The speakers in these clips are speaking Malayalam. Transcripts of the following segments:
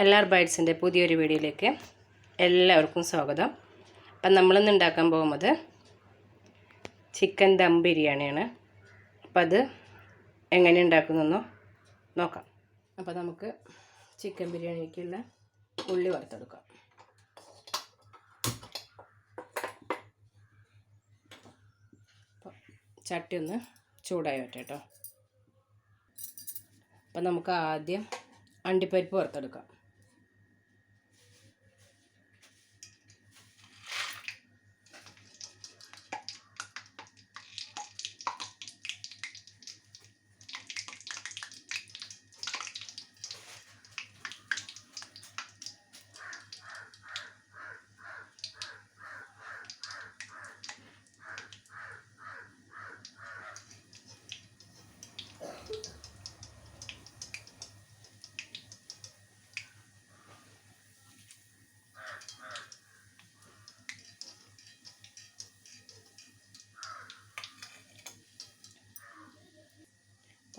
LR ബൈറ്റ്സിൻ്റെ പുതിയൊരു വീഡിയോയിലേക്ക് എല്ലാവർക്കും സ്വാഗതം. അപ്പം നമ്മളിന്ന് ഉണ്ടാക്കാൻ പോകുന്നത് ചിക്കൻ ദം ബിരിയാണിയാണ്. അപ്പം അത് എങ്ങനെ ഉണ്ടാക്കുന്നതെന്ന് നോക്കാം. അപ്പോൾ നമുക്ക് ചിക്കൻ ബിരിയാണിക്കുള്ള ഉള്ളി വറുത്തെടുക്കാം. ചട്ടി ഒന്ന് ചൂടായി വരട്ടെ കേട്ടോ. അപ്പം നമുക്ക് ആദ്യം അണ്ടിപ്പരിപ്പ് വറുത്തെടുക്കാം.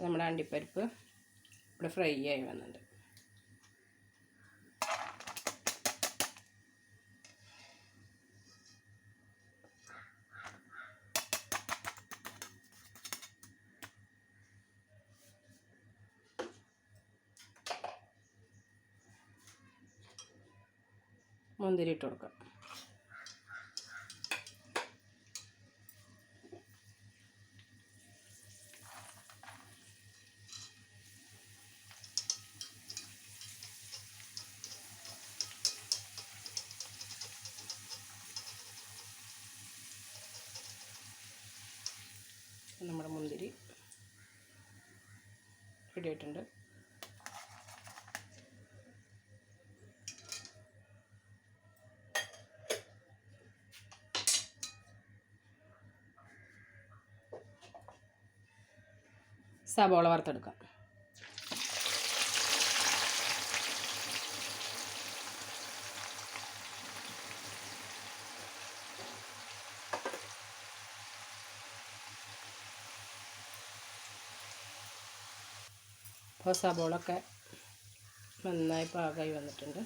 നമ്മുടെ അണ്ടിപ്പരിപ്പ് ഇവിടെ ഫ്രൈ ആയി വന്നിട്ടുണ്ട്. മുന്തിരി ഇട്ട് കൊടുക്കാം. നമ്മുടെ മുന്തിരി റെഡി ആയിട്ടുണ്ട്. സബോള വറുത്തെടുക്കാം. അപ്പോൾ സബോളൊക്കെ നന്നായി പാകമായി വന്നിട്ടുണ്ട്.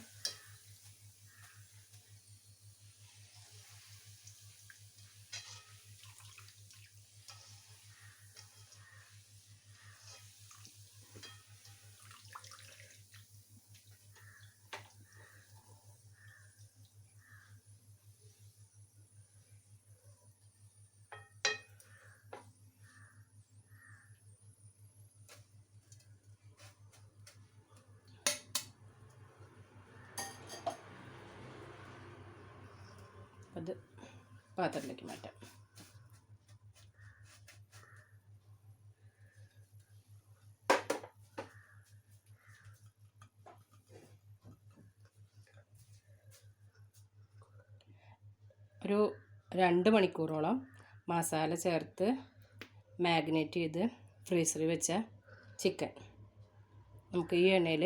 അത് പാത്രത്തിലേക്ക് മാറ്റാം. ഒരു 2 മണിക്കൂറോളം മസാല ചേർത്ത് മാഗ്നേറ്റ് ചെയ്ത് ഫ്രീസറിൽ വെച്ച ചിക്കൻ നമുക്ക് ഈ എണ്ണയിൽ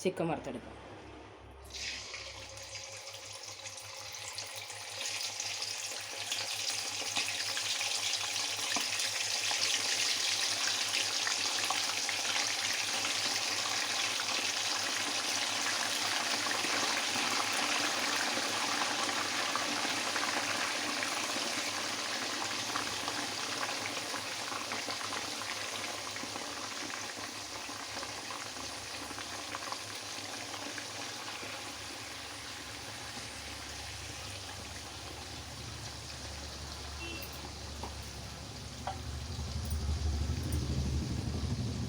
ചിക്കൻ വറുത്തെടുക്കാം.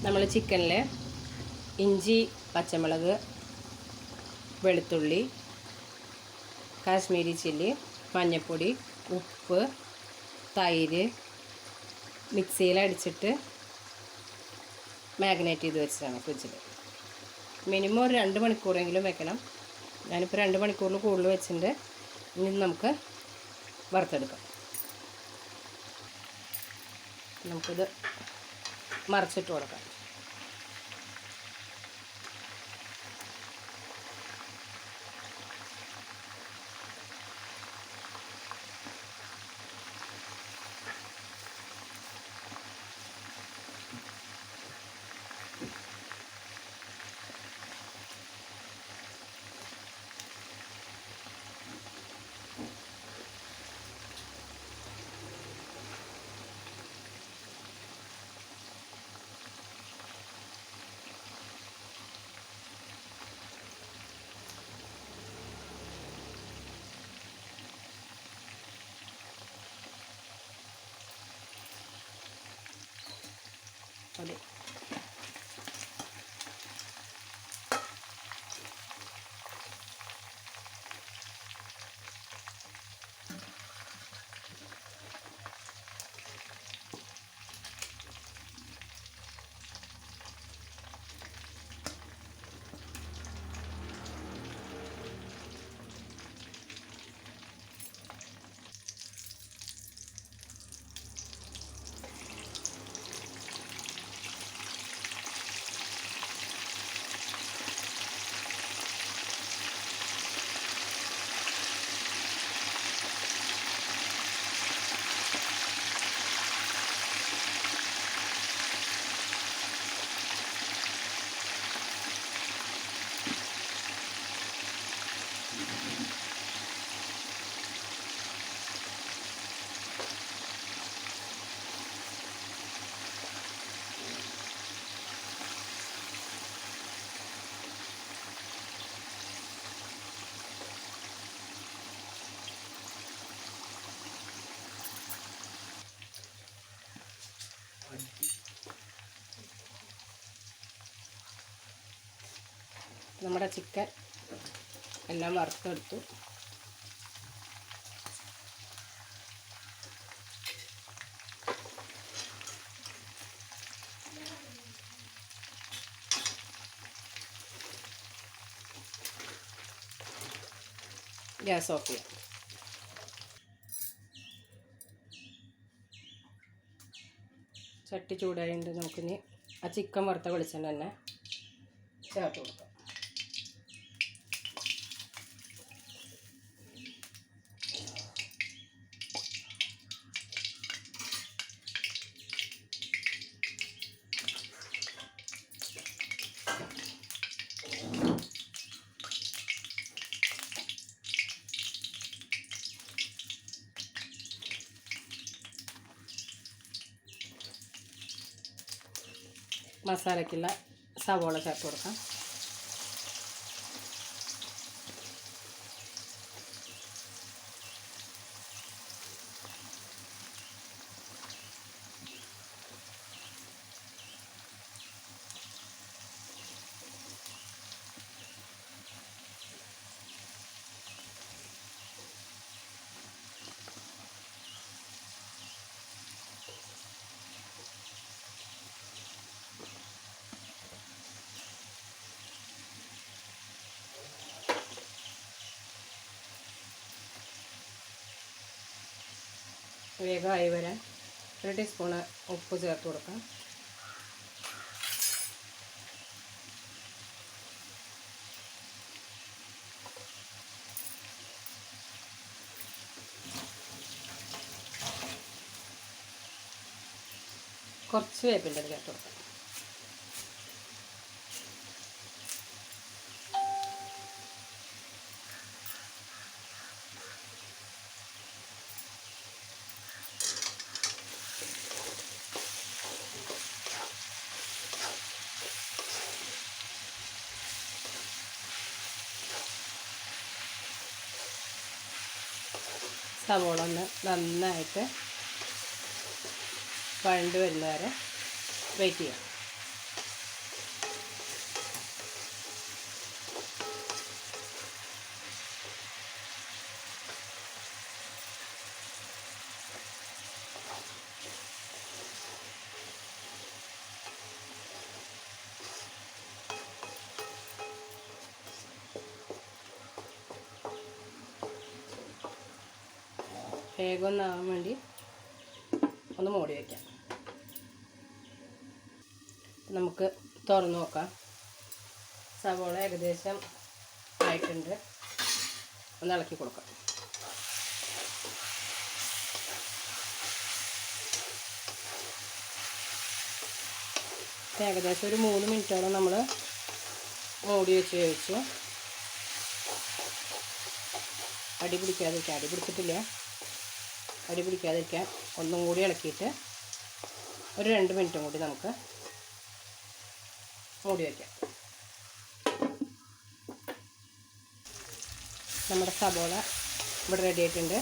നമ്മൾ ചിക്കനിൽ ഇഞ്ചി, പച്ചമുളക്, വെളുത്തുള്ളി, കാശ്മീരി ചില്ലി, മഞ്ഞൾപ്പൊടി, ഉപ്പ്, തൈര് മിക്സിയിൽ അടിച്ചിട്ട് മാഗ്നേറ്റ് ചെയ്ത് വെച്ചതാണ് ഫ്രിഡ്ജിൽ. മിനിമം ഒരു 2 മണിക്കൂറെങ്കിലും വെക്കണം. ഞാനിപ്പോൾ 2 മണിക്കൂറിൽ കൂടുതൽ വെച്ചിട്ടുണ്ട്. ഇനി നമുക്ക് വറുത്തെടുക്കാം. നമുക്കിത് മറിച്ചിട്ട് കൊടുക്കാം. മതി. നമ്മുടെ ചിക്കൻ എല്ലാം വറുത്തെടുത്തു. ഗ്യാസ് ഓഫ് ചെയ്യാം. ചട്ടി ചൂടായതുകൊണ്ട് നമുക്കിനി ആ ചിക്കൻ വറുത്ത വെളിച്ചെണ്ണ തന്നെ ചേർത്ത് കൊടുക്കാം. മസാലയ്ക്കുള്ള സവോള ചേർത്ത് കൊടുക്കാം. വേഗമായി വരാൻ 1 ടീസ്പൂണ് ഉപ്പ് ചേർത്ത് കൊടുക്കാം. കുറച്ച് വേപ്പിൻ്റെ ചേർത്ത് കൊടുക്കാം. സവോള ഒന്ന് നന്നായിട്ട് വഴണ്ട് വരുന്ന വരെ വെയിറ്റ് ചെയ്യാം. വേഗം ഒന്നാകാൻ വേണ്ടി ഒന്ന് മൂടി വയ്ക്കാം. നമുക്ക് തുറന്ന് നോക്കാം. സവോള ഏകദേശം ആയിട്ടുണ്ട്. ഒന്ന് ഇളക്കി കൊടുക്കാം. ഏകദേശം ഒരു 3 മിനിറ്റോളം നമ്മൾ മൂടി വെച്ച് വേവിച്ചു. അടി പിടിക്കാതിരിക്കാൻ, അടി പിടിച്ചിട്ടില്ല, അടി പിടിക്കാതിരിക്കാൻ ഒന്നും കൂടി ഇളക്കിയിട്ട് ഒരു 2 മിനിറ്റും കൂടി നമുക്ക് മൂടി വയ്ക്കാം. നമ്മുടെ സബോള ഇവിടെ റെഡി ആയിട്ടുണ്ട്.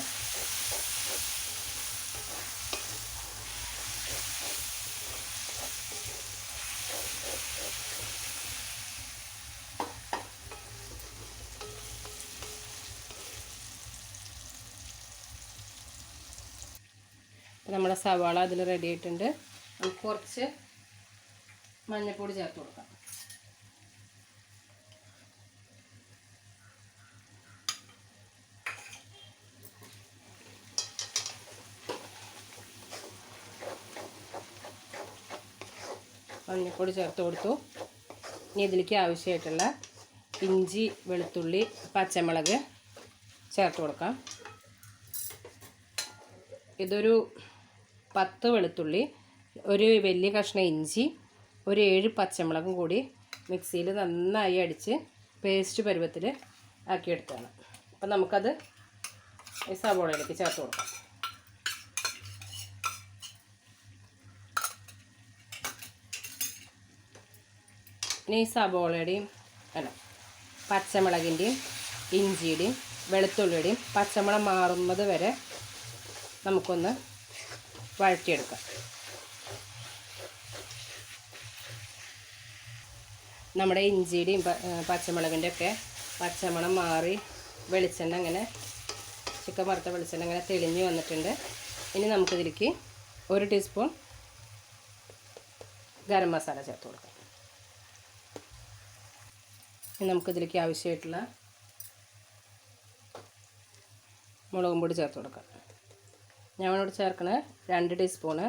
നമ്മുടെ സവാള അതിൽ റെഡി ആയിട്ടുണ്ട്. നമുക്ക് കുറച്ച് മഞ്ഞൾപ്പൊടി ചേർത്ത് കൊടുക്കാം. മഞ്ഞൾപ്പൊടി ചേർത്ത് കൊടുത്തു. ഇനി ഇതിലേക്ക് ആവശ്യമായിട്ടുള്ള ഇഞ്ചി, വെളുത്തുള്ളി, പച്ചമുളക് ചേർത്ത് കൊടുക്കാം. ഇതൊരു 10 വെളുത്തുള്ളി, ഒരു വലിയ കഷ്ണം ഇഞ്ചി, ഒരു 7 പച്ചമുളകും കൂടി മിക്സിയിൽ നന്നായി അടിച്ച് പേസ്റ്റ് പരുവത്തിൽ ആക്കിയെടുത്തതാണ്. അപ്പം നമുക്കത് ഈ സവോളയിലേക്ക് ചേർത്ത് കൊടുക്കാം. ഇനി ഈ സവോളയുടെയും പച്ചമുളകിൻ്റെയും ഇഞ്ചിയുടെയും വെളുത്തുള്ളിയുടെയും പച്ചമുളക് മാറുന്നത് വരെ നമുക്കൊന്ന് വഴറ്റിയെടുക്കാം. നമ്മുടെ ഇഞ്ചിയുടെയും പച്ചമുളകിൻ്റെ ഒക്കെ പച്ചമണം മാറി വെളിച്ചെണ്ണ അങ്ങനെ ചിക്കൻ വറുത്ത വെളിച്ചെണ്ണ അങ്ങനെ തെളിഞ്ഞ് വന്നിട്ടുണ്ട്. ഇനി നമുക്കിതിലേക്ക് 1 ടീസ്പൂൺ ഗരം മസാല ചേർത്ത് കൊടുക്കാം. ഇനി നമുക്കിതിലേക്ക് ആവശ്യമായിട്ടുള്ള മുളകും പൊടി ചേർത്ത് കൊടുക്കാം. ഞാനിവിടെ ചേർക്കുന്നത് 2 ടീസ്പൂണ്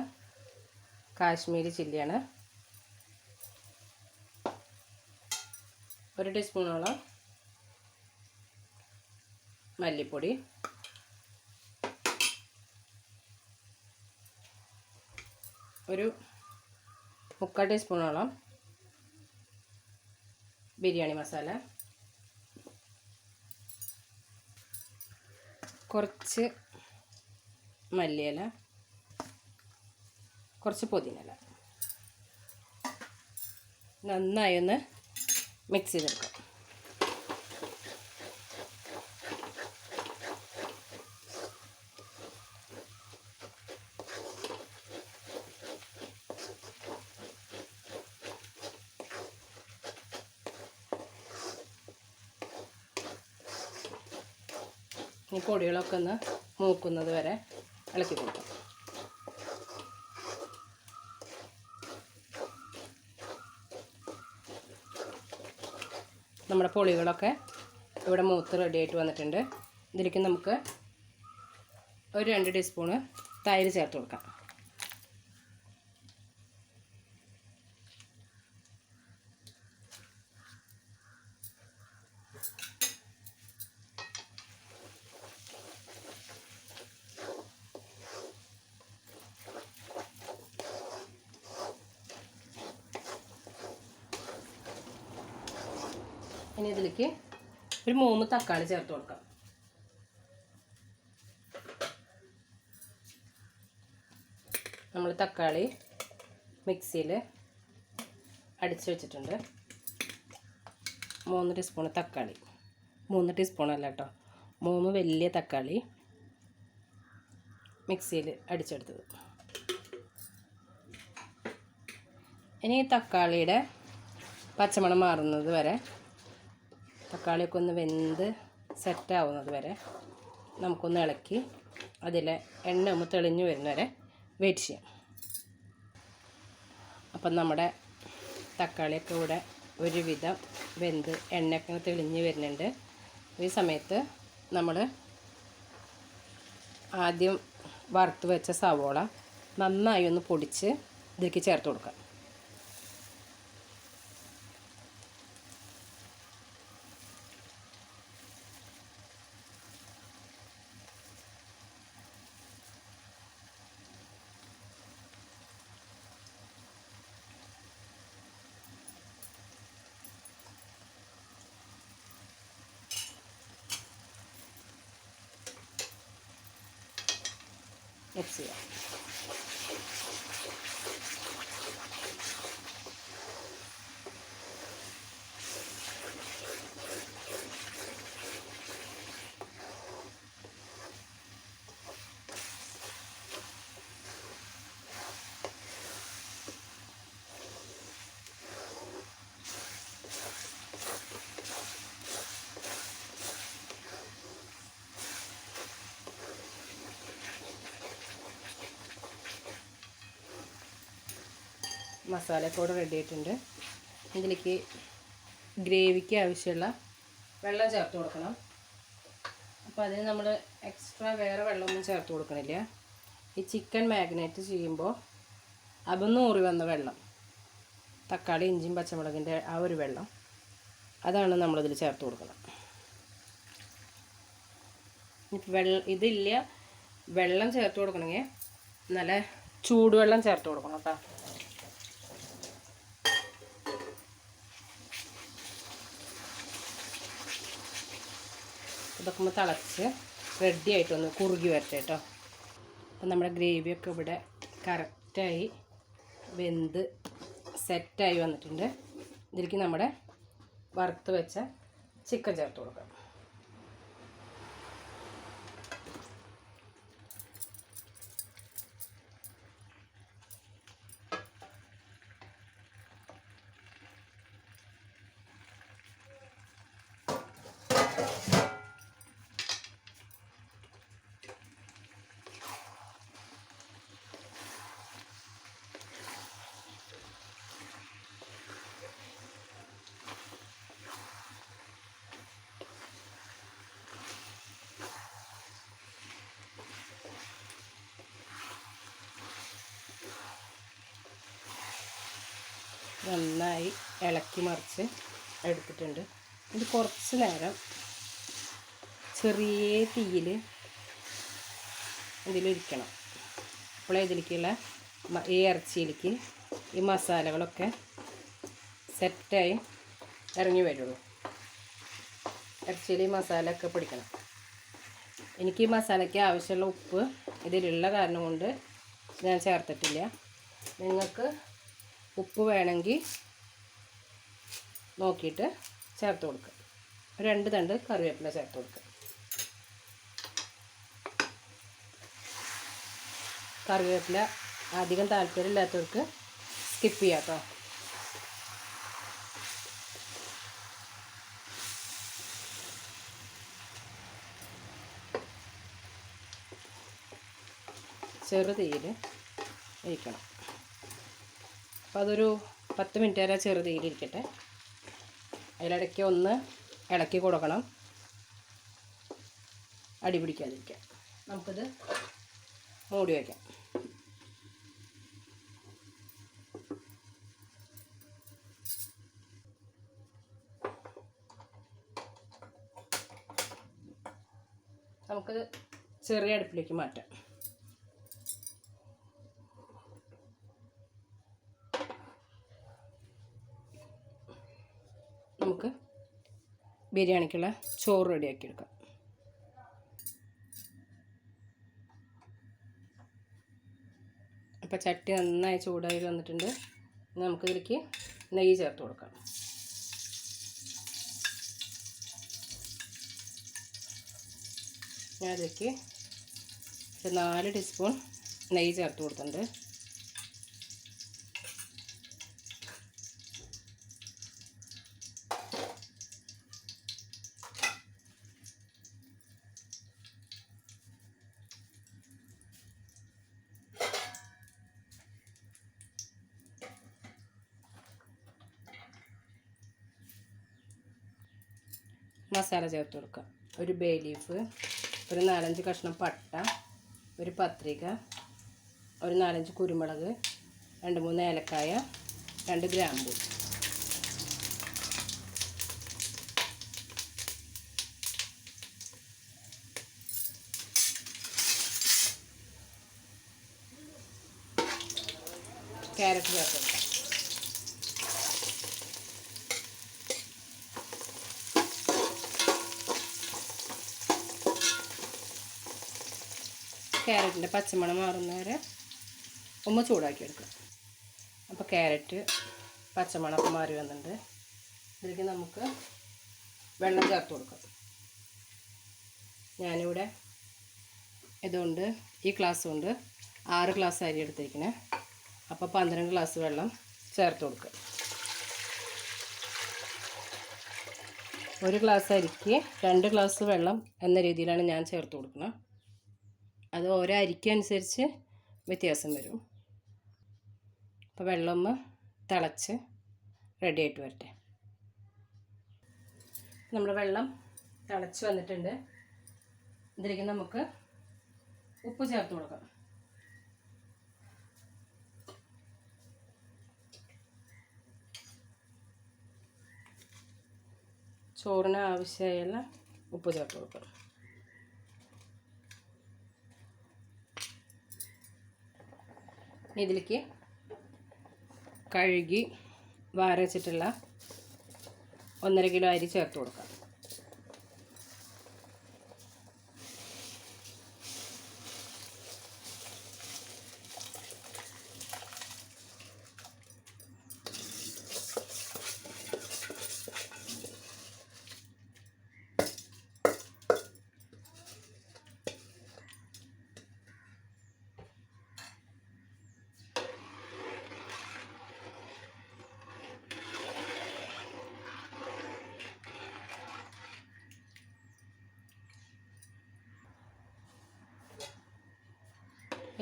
കാശ്മീരി ചില്ലിയാണ്. 1 ടീസ്പൂണോളം മല്ലിപ്പൊടി, ഒരു 3/4 ടീസ്പൂണോളം ബിരിയാണി മസാല, കുറച്ച് മല്ലിയില, കുറച്ച് പുതിനയില. നന്നായി ഒന്ന് മിക്സ് ചെയ്തെടുക്കാം. ഈ പൊടികളൊക്കെ ഒന്ന് മൂക്കുന്നത് വരെ ഇളക്കി കൊടുക്കാം. നമ്മുടെ പൊടികളൊക്കെ ഇവിടെ മൂത്ത് റെഡി ആയിട്ട് വന്നിട്ടുണ്ട്. ഇതിലേക്ക് നമുക്ക് ഒരു 2 ടീസ്പൂണ് തൈര് ചേർത്ത് കൊടുക്കാം. ഇനി ഇതിലേക്ക് ഒരു 3 തക്കാളി ചേർത്ത് കൊടുക്കാം. നമ്മൾ തക്കാളി മിക്സിയിൽ അടിച്ച് വെച്ചിട്ടുണ്ട്. 3 ടീസ്പൂൺ തക്കാളി, 3 ടീസ്പൂണല്ല കേട്ടോ, 3 വലിയ തക്കാളി മിക്സിയിൽ അടിച്ചെടുത്തത്. ഇനി തക്കാളിയുടെ പച്ചമണം മാറുന്നത് വരെ, തക്കാളിയൊക്കെ ഒന്ന് വെന്ത് സെറ്റാവുന്നത് വരെ നമുക്കൊന്ന് ഇളക്കി അതിലെ എണ്ണ ഒന്ന് തെളിഞ്ഞു വരുന്നവരെ വെയിറ്റ് ചെയ്യാം. അപ്പം നമ്മുടെ തക്കാളിയൊക്കെ ഇവിടെ ഒരുവിധം വെന്ത് എണ്ണയൊക്കെ തെളിഞ്ഞ് വരുന്നുണ്ട്. ഈ സമയത്ത് നമ്മൾ ആദ്യം വറുത്ത് വെച്ച സവോള നന്നായി ഒന്ന് പൊടിച്ച് ഇതിലേക്ക് ചേർത്ത് കൊടുക്കാം. മിക്സ് ചെയ്യാം. മസാലയൊക്കെ ഇവിടെ റെഡി ആയിട്ടുണ്ട്. ഇതിലേക്ക് ഗ്രേവിക്ക് ആവശ്യമുള്ള വെള്ളം ചേർത്ത് കൊടുക്കണം. അപ്പോൾ അതിന് നമ്മൾ എക്സ്ട്രാ വേറെ വെള്ളമൊന്നും ചേർത്ത് കൊടുക്കണില്ല. ഈ ചിക്കൻ മാഗ്നേറ്റ് ചെയ്യുമ്പോൾ അതൊന്ന് ഊറി വന്ന വെള്ളം, തക്കാളി ഇഞ്ചിയും പച്ചമുളകിൻ്റെ ആ ഒരു വെള്ളം, അതാണ് നമ്മളിതിൽ ചേർത്ത് കൊടുക്കണം. ഇതില്ല, വെള്ളം ചേർത്ത് കൊടുക്കണമെങ്കിൽ നല്ല ചൂടുവെള്ളം ചേർത്ത് കൊടുക്കണം കേട്ടോ. ഇതൊക്കെ ഒന്ന് തിളച്ച് റെഡി ആയിട്ടൊന്ന് കുറുകി വരട്ടെ കേട്ടോ. അപ്പം നമ്മുടെ ഗ്രേവിയൊക്കെ ഇവിടെ കറക്റ്റായി വെന്ത് സെറ്റായി വന്നിട്ടുണ്ട്. ഇതിലേക്ക് നമ്മുടെ വറുത്ത് വെച്ച ചിക്കൻ ചേർത്ത് കൊടുക്കാം. നന്നായി ഇളക്കി മറിച്ച് എടുത്തിട്ടുണ്ട്. ഇത് കുറച്ച് നേരം ചെറിയ തീയിൽ ഇതിലിരിക്കണം. അപ്പോഴേ ഇതിലേക്കുള്ള ഈ ഇറച്ചിയിലേക്ക് ഈ മസാലകളൊക്കെ സെറ്റായി ഇറങ്ങി വരുള്ളൂ. ഇറച്ചിയിൽ ഈ മസാലയൊക്കെ പിടിക്കണം. എനിക്ക് ഈ മസാലയ്ക്ക് ആവശ്യമുള്ള ഉപ്പ് ഇതിലുള്ള കാരണം കൊണ്ട് ഞാൻ ചേർത്തിട്ടില്ല. നിങ്ങൾക്ക് ഉപ്പ് വേണമെങ്കിൽ നോക്കിയിട്ട് ചേർത്ത് കൊടുക്കുക. 2 തണ്ട് കറിവേപ്പില ചേർത്ത് കൊടുക്കുക. കറിവേപ്പില അധികം താല്പര്യമില്ലാത്തവർക്ക് സ്കിപ്പ് ചെയ്യാം കേട്ടോ. ചെറുതീയിൽ ഇരിക്കണം. അപ്പോൾ അതൊരു 10 മിനിറ്റ് വരെ ചെറുതീയിലിരിക്കട്ടെ. അതിലിടയ്ക്ക് ഒന്ന് ഇളക്കി കൊടുക്കണം, അടി പിടിക്കാതിരിക്കാം. നമുക്കിത് മൂടി വയ്ക്കാം. നമുക്കിത് ചെറിയ അടുപ്പിലേക്ക് മാറ്റാം. നമുക്ക് ബിരിയാണിക്കുള്ള ചോറ് റെഡിയാക്കി എടുക്കാം. അപ്പോൾ ചട്ടി നന്നായി ചൂടായി വന്നിട്ടുണ്ട്. നമുക്കിതിലേക്ക് നെയ്യ് ചേർത്ത് കൊടുക്കാം. ഞാൻ അതിലേക്ക് 4 ടീസ്പൂൺ നെയ്യ് ചേർത്ത് കൊടുത്തിട്ടുണ്ട്. മസാല ചേർത്ത് കൊടുക്കാം. ഒരു ബേ ലീഫ്, ഒരു 4-5 കഷ്ണം പട്ട, ഒരു പത്രിക, ഒരു 4-5 കുരുമുളക്, 2-3 ഏലക്കായ, 2 ഗ്രാമ്പൂ. ക്യാരറ്റ് ചേർത്ത് കൊടുക്കാം. ക്യാരറ്റിൻ്റെ പച്ചമണം മാറുന്നവരെ ഒന്ന് ചൂടാക്കി എടുക്കുക. അപ്പോൾ ക്യാരറ്റ് പച്ചമണമൊക്കെ മാറി വന്നിട്ടുണ്ട്. ഇതിലേക്ക് നമുക്ക് വെള്ളം ചേർത്ത് കൊടുക്കാം. ഞാനിവിടെ ഇതുകൊണ്ട് ഈ ഗ്ലാസ് കൊണ്ട് 6 ഗ്ലാസ് അരി എടുത്തിരിക്കണേ. അപ്പോൾ 12 ഗ്ലാസ് വെള്ളം ചേർത്ത് കൊടുക്കുക. 1 ഗ്ലാസ് അരിക്ക് 2 ഗ്ലാസ് വെള്ളം എന്ന രീതിയിലാണ് ഞാൻ ചേർത്ത് കൊടുക്കുന്നത്. അത് ഓരോ അരിക്കനുസരിച്ച് വ്യത്യാസം വരും. അപ്പോൾ വെള്ളം തിളച്ച് റെഡി ആയിട്ട് വരട്ടെ. നമ്മുടെ വെള്ളം തിളച്ച് വന്നിട്ടുണ്ട്. ഇതിലേക്ക് നമുക്ക് ഉപ്പ് ചേർത്ത് കൊടുക്കാം. ചോറിന് ആവശ്യമായുള്ള ഉപ്പ് ചേർത്ത് കൊടുക്കാം. ഇതിലേക്ക് കഴുകി വാര വെച്ചിട്ടുള്ള 1.5 കിലോ അരി ചേർത്ത് കൊടുക്കാം.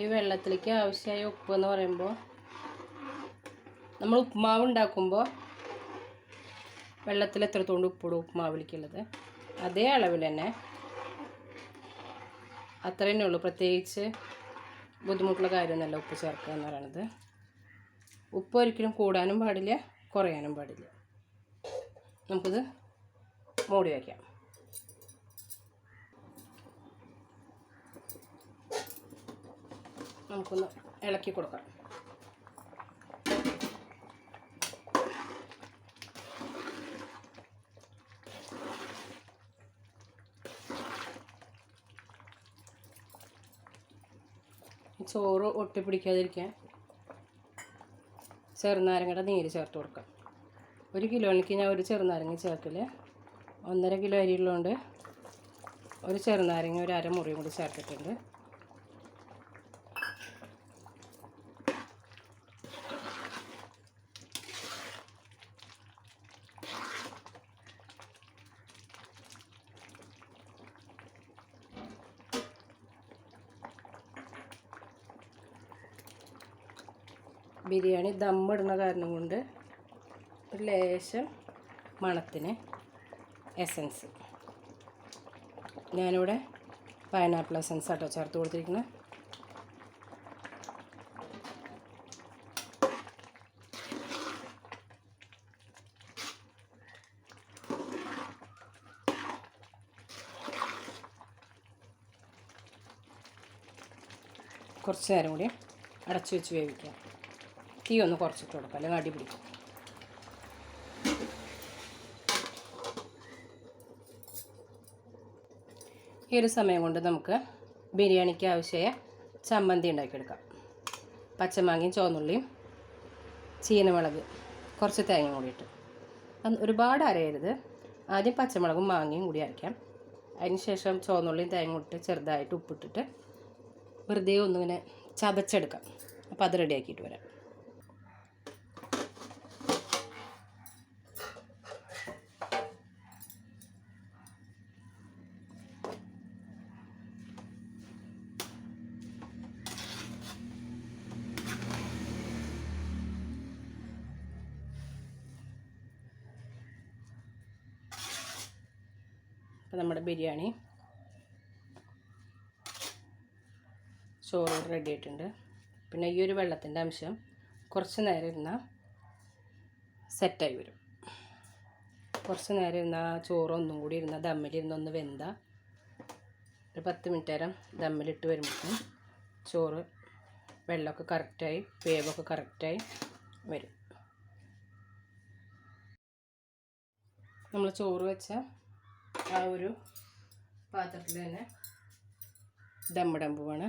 ഈ വെള്ളത്തിലേക്ക് ആവശ്യമായ ഉപ്പ് എന്ന് പറയുമ്പോൾ നമ്മൾ ഉപ്പുമാവ് ഉണ്ടാക്കുമ്പോൾ വെള്ളത്തിൽ എത്രത്തോണ്ട് ഉപ്പിടും ഉപ്പുമാവിലേക്കുള്ളത് അതേ അളവിൽ തന്നെ അത്ര തന്നെ ഉള്ളൂ. പ്രത്യേകിച്ച് ബുദ്ധിമുട്ടുള്ള കാര്യമൊന്നുമല്ല ഉപ്പ് ചേർക്കുക എന്ന് പറയുന്നത്. ഉപ്പ് ഒരിക്കലും കൂടാനും പാടില്ല, കുറയാനും പാടില്ല. നമുക്കിത് മൂടി വയ്ക്കാം. നമുക്കൊന്ന് ഇളക്കി കൊടുക്കാം. ചോറ് ഒട്ടിപ്പിടിക്കാതിരിക്കാൻ ചെറുനാരങ്ങയുടെ നീര് ചേർത്ത് കൊടുക്കാം. 1 കിലോയ്ക്ക് ഞാൻ ഒരു ചെറുനാരങ്ങ ചേർക്കില്ല. 1.5 കിലോ അരി ഉള്ളതുകൊണ്ട് ഒരു ചെറുനാരങ്ങ ഒരു അരമുറിയും കൂടി ചേർത്തിട്ടുണ്ട്. ബിരിയാണി ദമ്മിടുന്ന കാരണം കൊണ്ട് ഒരു ലേശം മണത്തിന് എസൻസ്, ഞാനിവിടെ പൈനാപ്പിൾ എസൻസ് ആട്ടോ ചേർത്ത് കൊടുത്തിരിക്കുന്നത്. കുറച്ച് നേരം കൂടി അടച്ചു വെച്ച് വേവിക്കാം. തീ ഒന്ന് കുറച്ചിട്ട് കൊടുക്കാം, അല്ലെങ്കിൽ അടി പിടിക്കും. ഈ ഒരു സമയം കൊണ്ട് നമുക്ക് ബിരിയാണിക്ക് ആവശ്യമായ ചമ്മന്തി ഉണ്ടാക്കിയെടുക്കാം. പച്ചമാങ്ങയും ചുവന്നുള്ളിയും ചീനമുളക് കുറച്ച് തേങ്ങയും കൂടി ഇട്ട്, ഒരുപാട് അരയരുത്. ആദ്യം പച്ചമുളകും മാങ്ങയും കൂടി അരയ്ക്കാം. അതിന് ശേഷം ചുവന്നുള്ളിയും തേങ്ങ ഇട്ട് ചെറുതായിട്ട് ഉപ്പിട്ടിട്ട് വെറുതെ ഒന്നിങ്ങനെ ചതച്ചെടുക്കാം. അപ്പോൾ അത് റെഡിയാക്കിയിട്ട് വരാം. അപ്പോൾ നമ്മുടെ ബിരിയാണി ചോറ് റെഡി ആയിട്ടുണ്ട്. പിന്നെ ഈ ഒരു വെള്ളത്തിൻ്റെ അംശം കുറച്ച് നേരം ഇരുന്നാൽ സെറ്റായി വരും. കുറച്ച് നേരം ഇരുന്നാൽ ചോറ് ഒന്നും കൂടി ഇരുന്നാൽ ദമ്മിലിരുന്നൊന്ന് വെന്താൽ ഒരു 10 മിനിറ്റ് നേരം ദമ്മിലിട്ട് വരുമ്പോഴേക്കും ചോറ് വെള്ളമൊക്കെ കറക്റ്റായി വേവൊക്കെ കറക്റ്റായി വരും. നമ്മൾ ചോറ് വെച്ച ആ ഒരു പാത്രത്തിൽ തന്നെ ദമ്മിടാൻ പോവാണ്.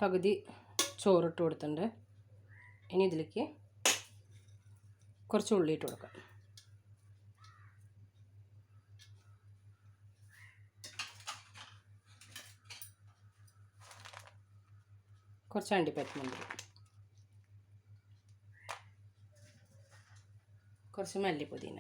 പകുതി ചോറിട്ട് കൊടുത്തിട്ടുണ്ട്. ഇനി ഇതിലേക്ക് കുറച്ച് ഉള്ളി ഇട്ട് കൊടുക്കാം. കുറച്ച് അണ്ടിപ്പരിപ്പുമുന്തിരി, കുറച്ച് മല്ലിപ്പൊതിന,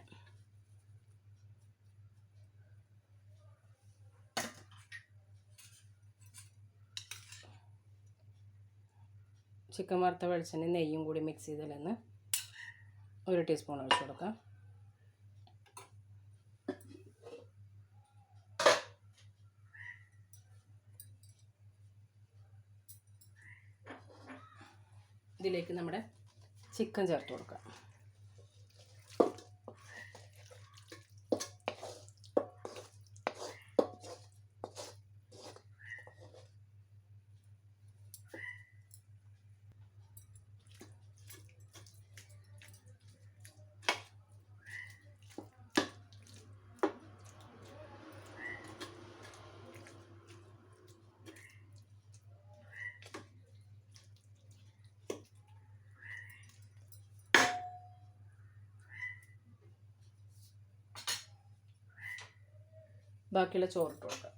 ചിക്കൻ വറുത്ത വെളിച്ചെണ്ണ നെയ്യും കൂടി മിക്സ് ചെയ്തതിലൊന്ന് 1 ടീസ്പൂൺ ഒഴിച്ച് കൊടുക്കാം. ഇതിലേക്ക് നമ്മുടെ ചിക്കൻ ചേർത്ത് കൊടുക്കാം. ബാക്കിയുള്ള ചോറിട്ട് കൊടുക്കാം.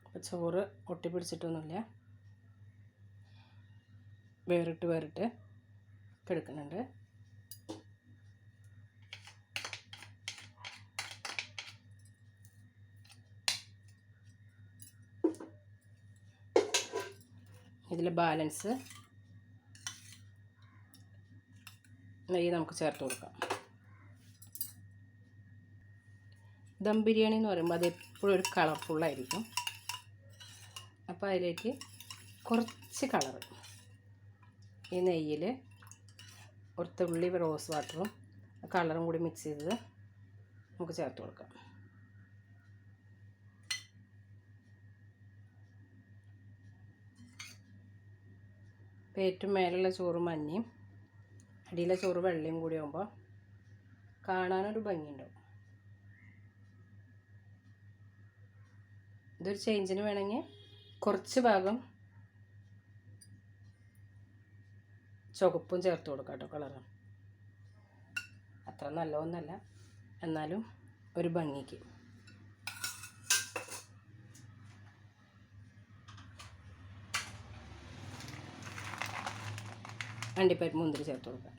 അപ്പോൾ ചോറ് ഒട്ടി പിടിച്ചിട്ടൊന്നുമില്ല, വേറിട്ട് കിടക്കുന്നുണ്ട്. ഇതിൽ ബാലൻസ് നെയ്യ് നമുക്ക് ചേർത്ത് കൊടുക്കാം. ദം ബിരിയാണി എന്ന് പറയുമ്പോൾ അത് എപ്പോഴും ഒരു കളർഫുള്ളായിരിക്കും. അപ്പോൾ അതിലേക്ക് കുറച്ച് കളർ ഈ നെയ്യിൽ ഒരു തുള്ളി റോസ് വാട്ടറും കളറും കൂടി മിക്സ് ചെയ്തത് നമുക്ക് ചേർത്ത് കൊടുക്കാം. അപ്പോൾ ഏറ്റവും മേലുള്ള ചോറ് മഞ്ഞയും അടിയിലെ ചോറ് വെള്ളയും കൂടി ആകുമ്പോൾ കാണാനൊരു ഭംഗിയുണ്ടാവും. ഇതൊരു ചേഞ്ചിന് വേണമെങ്കിൽ കുറച്ച് ഭാഗം ചുവപ്പും ചേർത്ത് കൊടുക്കാം കേട്ടോ. കളറ് അത്ര നല്ലതൊന്നല്ല, എന്നാലും ഒരു ഭംഗിക്ക്. അണ്ടിപ്പരിപ്പ് മുന്തിരി ചേർത്ത് കൊടുക്കാം.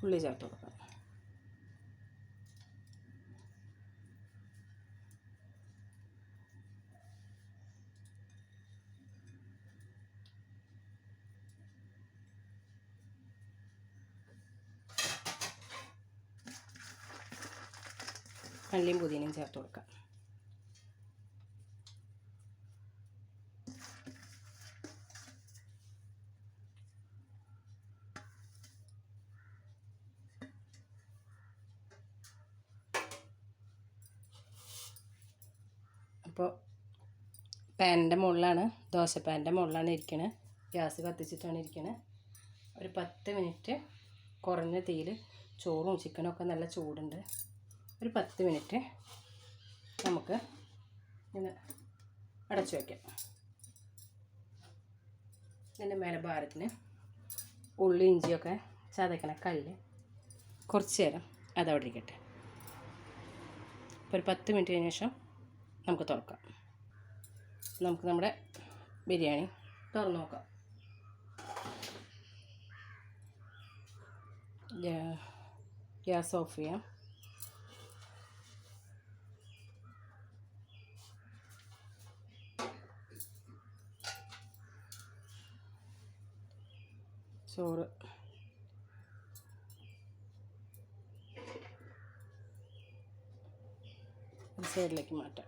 ഉള്ളി ചേർത്ത് കൊടുക്കാം. മല്ലിയും പുതിനയും ചേർത്ത് കൊടുക്കാം. അപ്പോൾ പാനിൻ്റെ മുകളിലാണ്, ദോശ പാനിൻ്റെ മുകളിലാണ് ഇരിക്കണത്. ഗ്യാസ് കത്തിച്ചിട്ടാണ് ഇരിക്കണത്. ഒരു 10 മിനിറ്റ് കുറഞ്ഞ തീയിൽ, ചോറും ചിക്കനും ഒക്കെ നല്ല ചൂടുണ്ട്. ഒരു 10 മിനിറ്റ് നമുക്ക് ഇങ്ങനെ അടച്ചു വയ്ക്കാം. ഇതിൻ്റെ മേലെ ഭാരത്തിന് ഉള്ളി ഇഞ്ചിയൊക്കെ ചതക്കണ കല്ല് കുറച്ച് നേരം അതവിടെ ഇരിക്കട്ടെ. അപ്പോൾ ഒരു 10 മിനിറ്റ് കഴിഞ്ഞ ശേഷം നമുക്ക് തുറക്കാം. നമുക്ക് നമ്മുടെ ബിരിയാണി തുറന്ന് നോക്കാം. ഗ്യാസ് ഓഫ് ചെയ്യാം. ചോറ് സൈഡിലേക്ക് മാറ്റാം.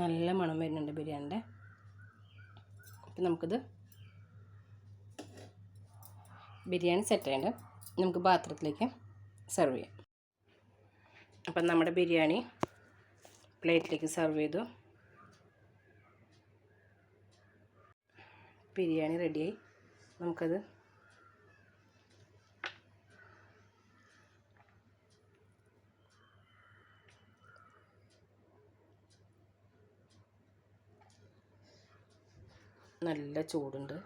നല്ല മണം വരുന്നുണ്ട് ബിരിയാണിൻ്റെ. അപ്പം നമുക്കിത് ബിരിയാണി സെറ്റ് ആയിട്ട് നമുക്ക് പാത്രത്തിലേക്ക് സെർവ് ചെയ്യാം. അപ്പം നമ്മുടെ ബിരിയാണി പ്ലേറ്റിലേക്ക് സെർവ് ചെയ്തു. ബിരിയാണി റെഡിയായി. നമുക്കത് നല്ല ചൂടുണ്ട്.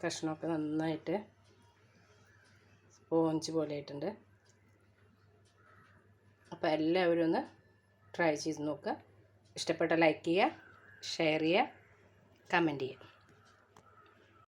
കഷ്ണമൊക്കെ നന്നായിട്ട് സ്പോഞ്ച് പോലെ ആയിട്ടുണ്ട്. അപ്പോൾ എല്ലാവരും ഒന്ന് ട്രൈ ചെയ്ത് നോക്കുക. ഇഷ്ടപ്പെട്ട ലൈക്ക് ചെയ്യുക, ഷെയർ ചെയ്യുക, കമൻറ്റ് ചെയ്യുക.